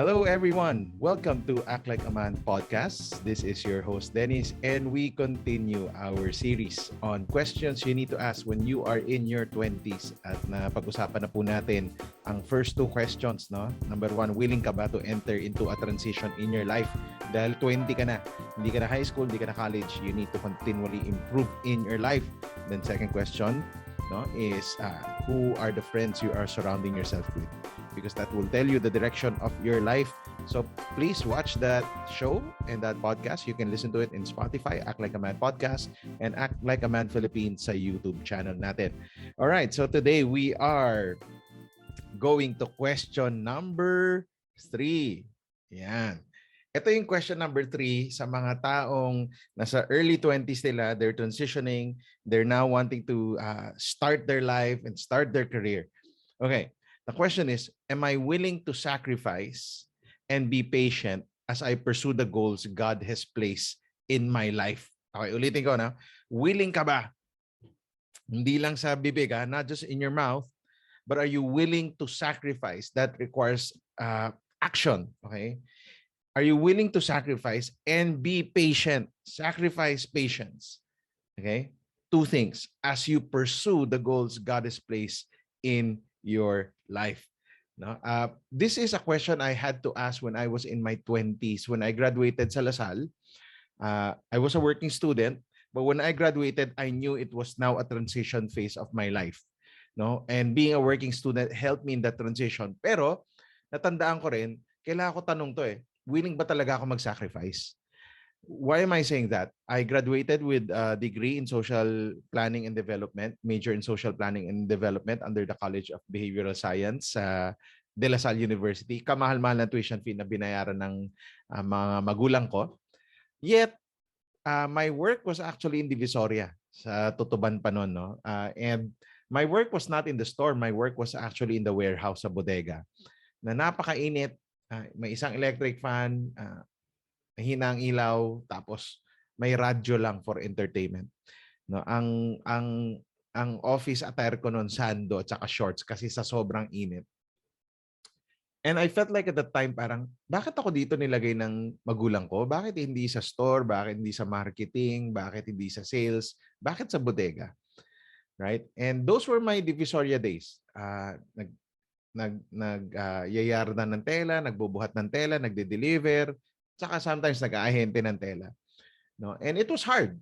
Hello, everyone. Welcome to Act Like a Man podcast. This is your host, Dennis, and we continue our series on questions you need to ask when you are in your 20s. At napag-usapan na po natin ang first two questions. No? Number one, willing ka ba to enter into a transition in your life? Dahil 20 ka na, hindi ka na high school, hindi ka na college, you need to continually improve in your life. Then second question is who are the friends you are surrounding yourself with? Because that will tell you the direction of your life. So please watch that show and that podcast. You can listen to it in Spotify, Act Like a Man Podcast, and Act Like a Man Philippines sa YouTube channel natin. All right, so today we are going to question number 3. Yan. Ito yung question number 3 sa mga taong nasa early 20s nila, they're transitioning, they're now wanting to start their life and start their career. Okay. The question is, am I willing to sacrifice and be patient as I pursue the goals God has placed in my life? Okay, ulitin ko na. Willing ka ba? Hindi lang sa bibig, not just in your mouth, but are you willing to sacrifice? That requires action, okay? Are you willing to sacrifice and be patient? Sacrifice patience, okay? Two things as you pursue the goals God has placed in your life. No? This is a question I had to ask when I was in my 20s. When I graduated sa Lasal, I was a working student, but when I graduated, I knew it was now a transition phase of my life. No? And being a working student helped me in that transition. Pero, natandaan ko rin, kailangan ko tanong to willing ba talaga ako mag-sacrifice? Why am I saying that? I graduated with a degree in social planning and development, major in social planning and development under the College of Behavioral Science sa De La Salle University. Kamahal-mahal na tuition fee na binayaran ng mga magulang ko. Yet, my work was actually in Divisoria sa Tutuban pa noon. No? And my work was not in the store. My work was actually in the warehouse sa bodega. Na napakainit, may isang electric fan, hina ang ilaw, tapos may radyo lang for entertainment. No, ang office attire ko noon sando at saka shorts kasi sa sobrang init. And I felt like at that time parang bakit ako dito nilagay ng magulang ko? Bakit hindi sa store? Bakit hindi sa marketing? Bakit hindi sa sales? Bakit sa bodega? Right? And those were my Divisoria days. Yayardan ng tela, nagbubuhat ng tela, nagde-deliver, saka sometimes nag-aahente ng tela. No? And it was hard.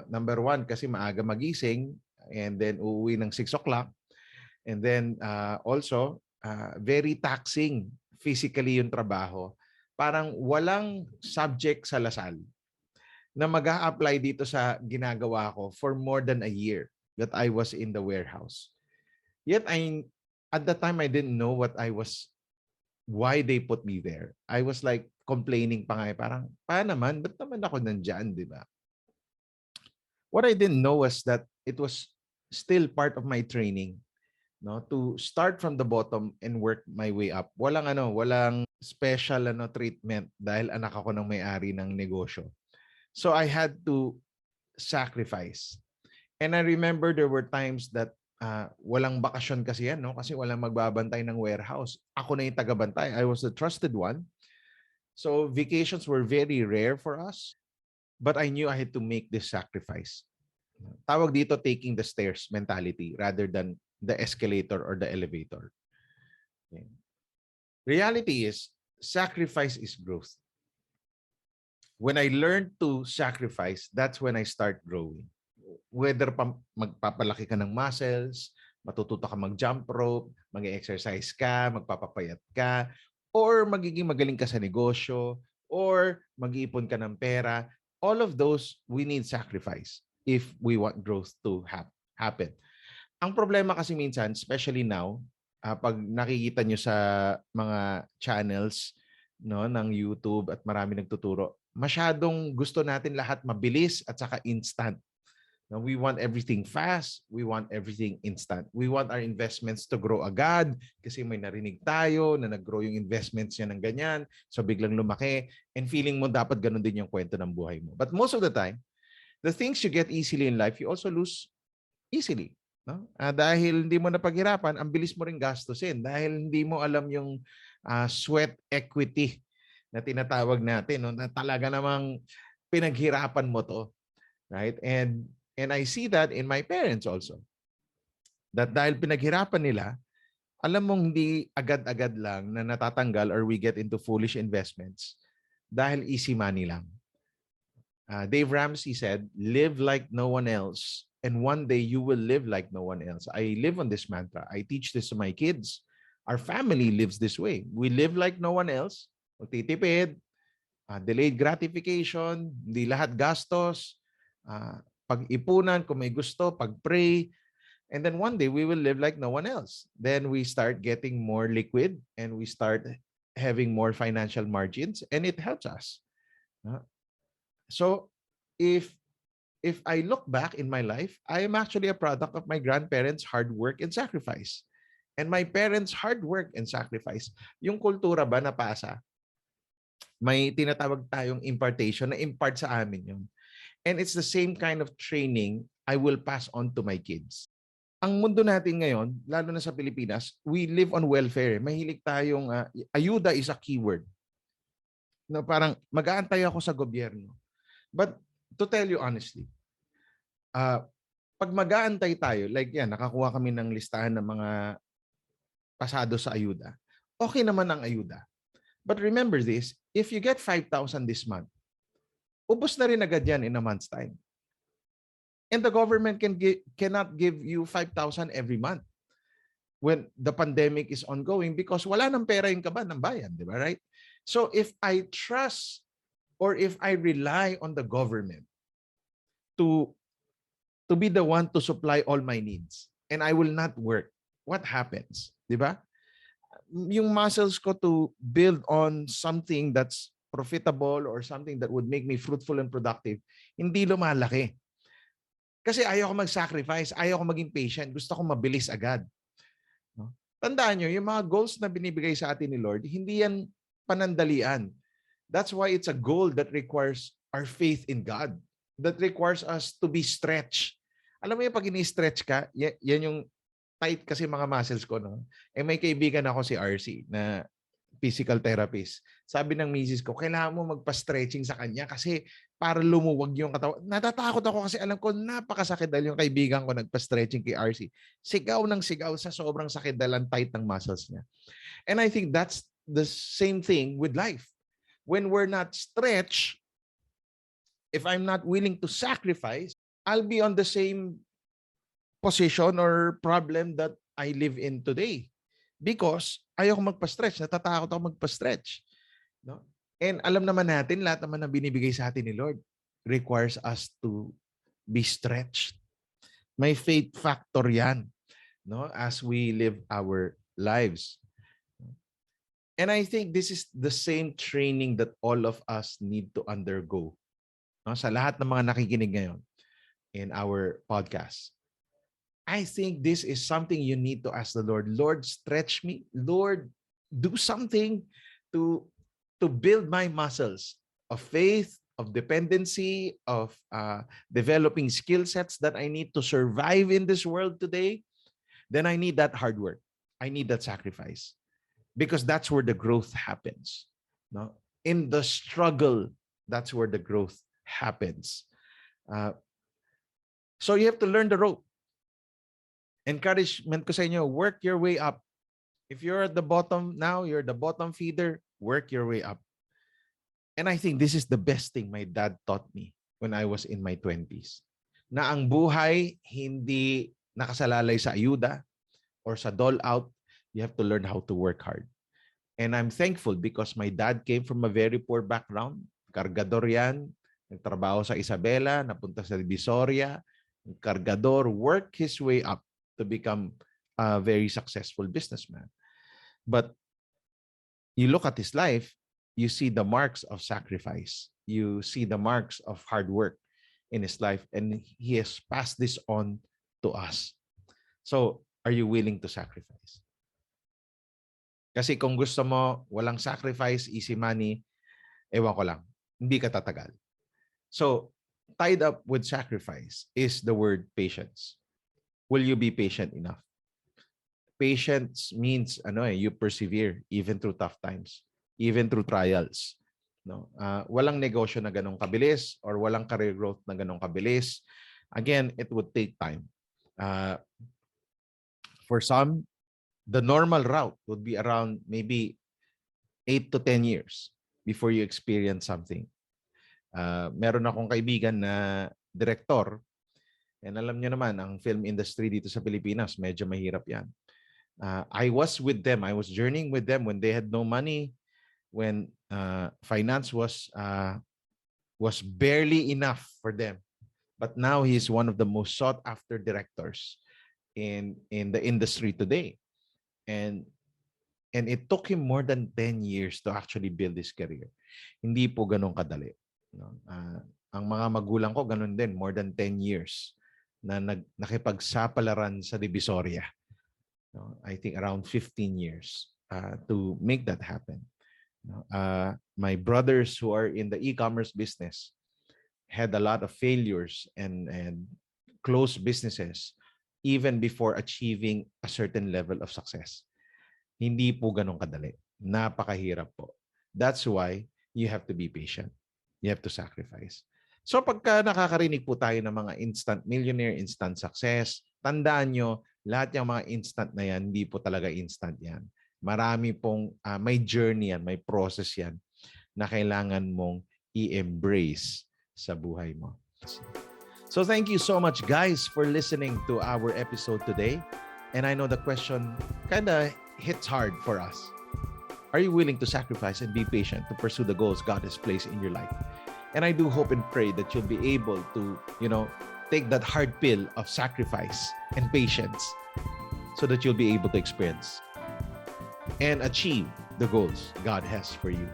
Number one, kasi maaga magising and then uuwi ng 6 o'clock. And then also, very taxing physically yung trabaho. Parang walang subject sa Lasal na mag-a-apply dito sa ginagawa ko for more than a year that I was in the warehouse. Yet, at that time, I didn't know why they put me there. I was like complaining pa nga parang, naman? Ba't naman ako nandyan, di ba? What I didn't know was that it was still part of my training, no, to start from the bottom and work my way up. Walang special treatment dahil anak ako ng may-ari ng negosyo. So I had to sacrifice. And I remember there were times that walang bakasyon kasi yan, no? Kasi walang magbabantay ng warehouse. Ako na yung tagabantay. I was the trusted one. So vacations were very rare for us. But I knew I had to make this sacrifice. Tawag dito taking the stairs mentality rather than the escalator or the elevator. Okay. Reality is, sacrifice is growth. When I learned to sacrifice, that's when I start growing. Whether magpapalaki ka ng muscles, matututo ka mag-jump rope, mag-exercise ka, magpapapayat ka, or magiging magaling ka sa negosyo, or mag-iipon ka ng pera, all of those, we need sacrifice if we want growth to happen. Ang problema kasi minsan, especially now, pag nakikita nyo sa mga channels ng YouTube at marami nagtuturo, masyadong gusto natin lahat mabilis at saka instant. Now, we want everything fast. We want everything instant. We want our investments to grow agad kasi may narinig tayo na nag-grow yung investments niya ng ganyan. So, biglang lumaki. And feeling mo dapat ganun din yung kwento ng buhay mo. But most of the time, the things you get easily in life, you also lose easily. No? Dahil hindi mo napaghirapan, ang bilis mo rin gastusin. Dahil hindi mo alam yung sweat equity na tinatawag natin, no? Na talaga namang pinaghirapan mo to, right? And I see that in my parents also. That dahil pinaghirapan nila, alam mong hindi agad-agad lang na natatanggal or we get into foolish investments dahil easy money lang. Dave Ramsey said, live like no one else, and one day you will live like no one else. I live on this mantra. I teach this to my kids. Our family lives this way. We live like no one else. Magtitipid, delayed gratification, hindi lahat gastos, pag-ipunan kung may gusto, pag-pray, and then one day we will live like no one else. Then we start getting more liquid and we start having more financial margins, and it helps us. So if I look back in my life, I am actually a product of my grandparents' hard work and sacrifice. And my parents' hard work and sacrifice. Yung kultura ba na pasa? May tinatawag tayong impartation na impart sa amin yun. And it's the same kind of training I will pass on to my kids. Ang mundo natin ngayon, lalo na sa Pilipinas, we live on welfare. Mahilig tayong, ayuda is a keyword. No, parang mag-aantay ako sa gobyerno. But to tell you honestly, pag mag-aantay tayo, like yan, nakakuha kami ng listahan ng mga pasado sa ayuda, okay naman ang ayuda. But remember this, if you get 5,000 this month, ubos na rin agad yan in a month's time. And the government cannot give you 5,000 every month when the pandemic is ongoing because wala nang pera yung kaban ng bayan, di ba, right? So if I trust or if I rely on the government to be the one to supply all my needs and I will not work, what happens? Di ba? Yung muscles ko to build on something that's profitable or something that would make me fruitful and productive, hindi lumalaki. Kasi ayaw ko mag-sacrifice, ayaw ko maging patient, gusto ko mabilis agad. No? Tandaan nyo, yung mga goals na binibigay sa atin ni Lord, hindi yan panandalian. That's why it's a goal that requires our faith in God. That requires us to be stretched. Alam mo yung pag ini-stretch ka, yan yung tight kasi mga muscles ko. No? Eh may kaibigan ako si RC na physical therapist. Sabi ng misis ko, kailangan mo magpa-stretching sa kanya kasi para lumuwag yung katawan. Natatakot ako kasi alam ko napakasakit dahil yung kaibigan ko nagpa-stretching kay RC. Sigaw ng sigaw sa sobrang sakit dahil ang tight ng muscles niya. And I think that's the same thing with life. When we're not stretched, if I'm not willing to sacrifice, I'll be on the same position or problem that I live in today. Because ayaw ko magpa-stretch, natatakot ako magpa-stretch. No? And alam naman natin, lahat naman na binibigay sa atin ni Lord requires us to be stretched. May faith factor yan, no? As we live our lives. And I think this is the same training that all of us need to undergo. No? Sa lahat ng mga nakikinig ngayon in our podcast. I think this is something you need to ask the Lord. Lord, stretch me. Lord, do something to build my muscles of faith, of dependency, of developing skill sets that I need to survive in this world today. Then I need that hard work. I need that sacrifice. Because that's where the growth happens. No? In the struggle, that's where the growth happens. So you have to learn the rope. Encouragement ko sa inyo, work your way up. If you're at the bottom now, you're the bottom feeder, work your way up. And I think this is the best thing my dad taught me when I was in my 20s. Na ang buhay hindi nakasalalay sa ayuda or sa dole out. You have to learn how to work hard. And I'm thankful because my dad came from a very poor background. Kargador yan. Nagtrabaho sa Isabela, napunta sa Divisoria. Kargador, work his way up to become a very successful businessman. But you look at his life, you see the marks of sacrifice. You see the marks of hard work in his life, and he has passed this on to us. So, are you willing to sacrifice? Kasi kung gusto mo, walang sacrifice, easy money, ewan ko lang, hindi ka tatagal. So, tied up with sacrifice is the word patience. Will you be patient enough? patience means you persevere even through tough times, even through trials. No, walang negosyo na ganong kabilis or walang career growth na ganong kabilis. Again, it would take time. For some, the normal route would be around maybe 8 to 10 years before you experience something. Meron akong kaibigan na director, and alam niyo naman, ang film industry dito sa Pilipinas, medyo mahirap yan. I was with them. I was journeying with them when they had no money, when finance was barely enough for them. But now he's one of the most sought after directors in the industry today. And it took him more than 10 years to actually build his career. Hindi po ganun kadali. No? Ang mga magulang ko ganun din, more than 10 years na nakipagsapalaran sa Divisoria. No? I think around 15 years to make that happen. No? My brothers who are in the e-commerce business had a lot of failures and closed businesses even before achieving a certain level of success. Hindi po ganun kadali. Napakahirap po. That's why you have to be patient. You have to sacrifice. So pagka nakakarinig po tayo ng mga instant millionaire, instant success, tandaan nyo, lahat yung mga instant na yan, hindi po talaga instant yan. Marami pong may journey yan, may process yan na kailangan mong i-embrace sa buhay mo. So thank you so much, guys, for listening to our episode today. And I know the question kind of hits hard for us. Are you willing to sacrifice and be patient to pursue the goals God has placed in your life? And I do hope and pray that you'll be able to, take that hard pill of sacrifice and patience so that you'll be able to experience and achieve the goals God has for you.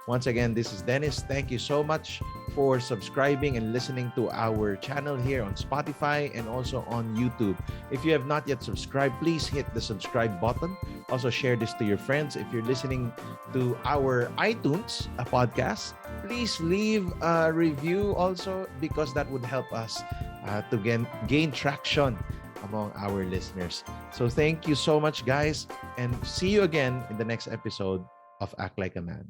Once again, this is Dennis. Thank you so much for subscribing and listening to our channel here on Spotify and also on YouTube. If you have not yet subscribed, please hit the subscribe button. Also share this to your friends. If you're listening to our iTunes podcast, please leave a review also, because that would help us to gain traction among our listeners. So thank you so much, guys, and see you again in the next episode of Act Like a Man.